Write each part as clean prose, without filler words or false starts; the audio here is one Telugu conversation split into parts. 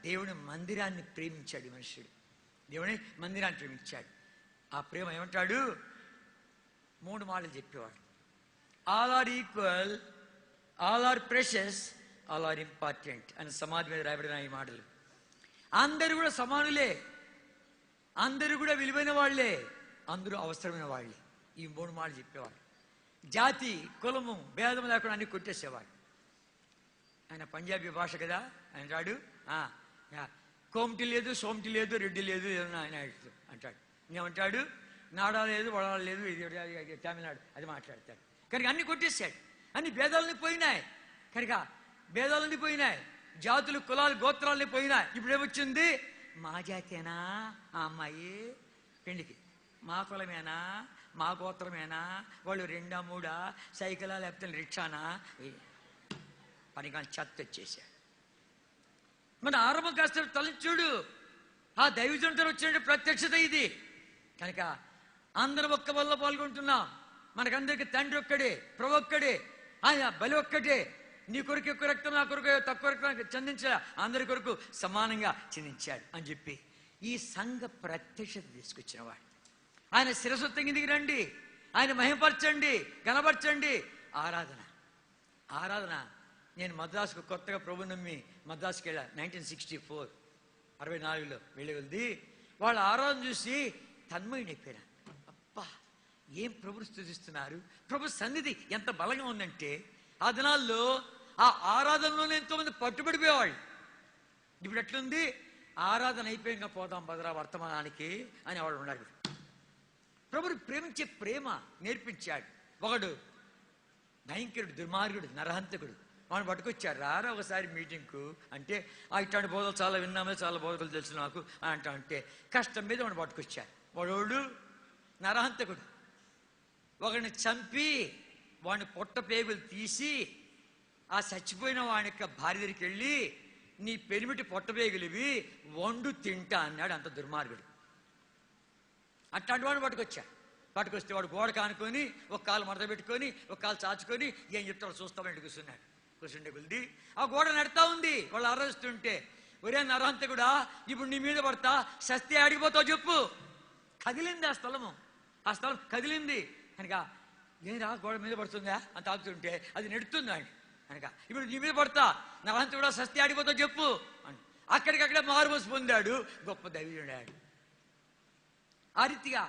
దేవుని మందిరాన్ని ప్రేమించాడు ఈ మనుషుడు. దేవుని మందిరాన్ని ప్రేమించాడు. ఆ ప్రేమ ఏమంటాడు? 3 మాటలు చెప్పేవాడు. All are equal, all are precious, all are important అని సమాధి మీద రాయబడిన ఈ మాటలు. అందరూ కూడా సమానులే, అందరూ కూడా విలువైన వాళ్లే, అందరూ అవసరమైన వాళ్ళే. ఈ 3 మాటలు చెప్పేవాడు. జాతి కులము భేదం లేకుండా అన్ని కొట్టేసేవాడు. ఆయన పంజాబీ భాష కదా, ఆయన రాడు కోమటి లేదు, సోమటి లేదు, రెడ్డి లేదు ఆయన అంటాడు. ఏమంటాడు? నాడా లేదు, వడాలు లేదు, ఇది తమిళనాడు అది మాట్లాడతాడు. కనుక అన్ని కొట్టేశాడు. అన్ని భేదాలని పోయినాయి. కనుక భేదాలన్నీ పోయినాయి, జాతులు కులాలు గోత్రాలని పోయినాయి. ఇప్పుడు ఏమొచ్చింది? మా జాతేనా ఆ అమ్మాయి పెళ్లికి, మా కులమేనా, మా గోత్రమేనా, వాళ్ళు 2 3 సైకిలా లేకపోతే రిక్షానా, పనిగా చెత్త వచ్చేసాడు. మన ఆరంభం కాస్త తలంచుడు. ఆ దైవజనుడు వచ్చిన ప్రత్యక్షత ఇది. కనుక అందరం ఒక్క వల్ల పాల్గొంటున్నాం. మనకందరికి తండ్రి ఒక్కడే, ప్రభు ఒక్కడే, ఆయన బలి ఒక్కటే. నీ కొరకు ఎక్కువ రక్తం, నా కొరకు తక్కువ రక్తం చెందించా, అందరి కొరకు సమానంగా చెందించాడు అని చెప్పి ఈ సంఘ ప్రత్యక్షత తీసుకొచ్చిన వాడు. ఆయన శిరస్సు దిగి రండి, ఆయన మహిమపరచండి, కనపరచండి. ఆరాధన ఆరాధన. నేను మద్రాసుకు కొత్తగా ప్రభు నమ్మి మద్రాసుకి వెళ్ళా 1964 64లో వెళ్ళి వెళ్ది. వాళ్ళ ఆరాధన చూసి తన్మయుడైపోయాను. అబ్బా, ఏం ప్రభుని స్తుతిస్తున్నారు, ప్రభు సన్నిధి ఎంత బలంగా ఉందంటే. ఆ దినాల్లో ఆ ఆరాధనలోనే ఎంతోమంది పట్టుబడిపోయేవాళ్ళు. ఇప్పుడు ఎట్లుంది? ఆరాధన అయిపోయినా పోదాం భద్రా వర్తమానానికి అని వాడు ఉన్నాడు. ప్రభుని ప్రేమించే ప్రేమ నేర్పించాడు. ఒకడు భయంకరుడు, దుర్మార్గుడు, నరహంతకుడు. వాడిని పట్టుకొచ్చారు. రారా ఒకసారి మీటింగ్కు అంటే, ఇట్లాంటి బోధలు చాలా విన్నామే, చాలా బోధలు తెలుసు నాకు అని అంటే కష్టం మీద వాడిని పట్టుకొచ్చారు. వాడు నరహంతకుడు. ఒకడిని చంపి వాడిని పొట్ట పేగులు తీసి ఆ చచ్చిపోయిన వాడి యొక్క భార్య దగ్గరికి వెళ్ళి, నీ పెనిమిటి పొట్ట పేగులు ఇవి వండు తింటా అన్నాడు. అంత దుర్మార్గుడు. అట్లాంటి వాడిని పట్టుకొస్తే వాడు గోడ కానుకొని ఒక కాలు మడత పెట్టుకొని ఒక కాలు చాచుకొని ఏం చెప్తాడు చూస్తామంటే కూర్చుండే కొద్ది ఆ గోడ నడుతా ఉంది. వాళ్ళు ఆరాధిస్తుంటే, ఒరే నరహంతకుడా, ఇప్పుడు నీ మీద పడతా, శస్తి ఆడిపోతావు చెప్పు. కదిలింది ఆ స్థలము, ఆ స్థలం కదిలింది. కనుక ఏరా గోడ మీద పడుతుందా అని తాగుతుంటే అది నెడుతుంది ఆయన. కనుక ఇప్పుడు నీ మీద పడతా, నరహంతకుడా, శస్తి ఆడిపోతావు చెప్పు అని అక్కడికక్కడే మారుమోసి పొందాడు. గొప్ప దైవజనుడాడు. ఆ రీతిగా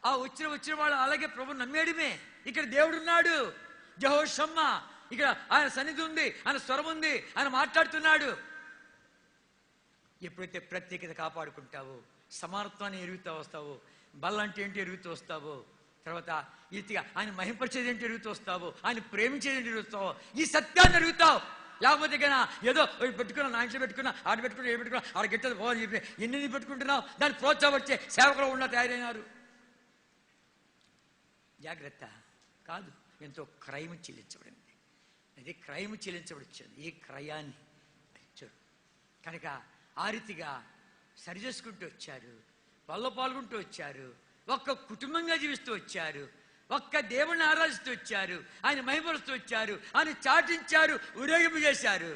ఆ వచ్చిన వాళ్ళు అలాగే ప్రభు నమ్మేయడమే. ఇక్కడ దేవుడున్నాడు, యెహోషమ్మా, ఇక్కడ ఆయన సన్నిధి ఉంది, ఆయన స్వరం ఉంది, ఆయన మాట్లాడుతున్నాడు. ఎప్పుడైతే ప్రత్యేకత కాపాడుకుంటావో, సమానత్వాన్ని ఎరుగుతూ వస్తావో, బల్లంటే ఏంటి ఎరుగుతూ వస్తావో, తర్వాత ఈతిగా ఆయన మహింపరిచేది ఏంటి ఎరుగుతూ వస్తావో, ఆయన ప్రేమించేది ఏంటి ఎరుగుతావో, ఈ సత్యాన్ని ఎరుగుతావు. లేకపోతే కన్నా ఏదో పెట్టుకున్నా, నా ఇంట్లో పెట్టుకున్నా, ఆడ పెట్టుకున్నా, ఏ పెట్టుకున్నా, ఆడ గిట్టదు పోవాలి చెప్పి ఎన్ని పెట్టుకుంటున్నావు, దాన్ని ప్రోత్సాహపరిచే సేవకులు ఉన్న తయారైనారు. జాగ్రత్త. కాదు, ఎంతో క్రైమ్ చెల్లించబడింది. అది క్రైమ్ చెల్లించబడిచ్చింది. ఈ క్రయాన్ని చూడు. కనుక ఆ రీతిగా సరిచేసుకుంటూ వచ్చారు, వాళ్ళ పాల్గొంటూ వచ్చారు, ఒక్క కుటుంబంగా జీవిస్తూ వచ్చారు, ఒక్క దేవుణ్ణి ఆరాధిస్తూ వచ్చారు, ఆయన మహిమపరుస్తూ వచ్చారు, ఆయన చాటించారు, ఊరేగింపు చేశారు.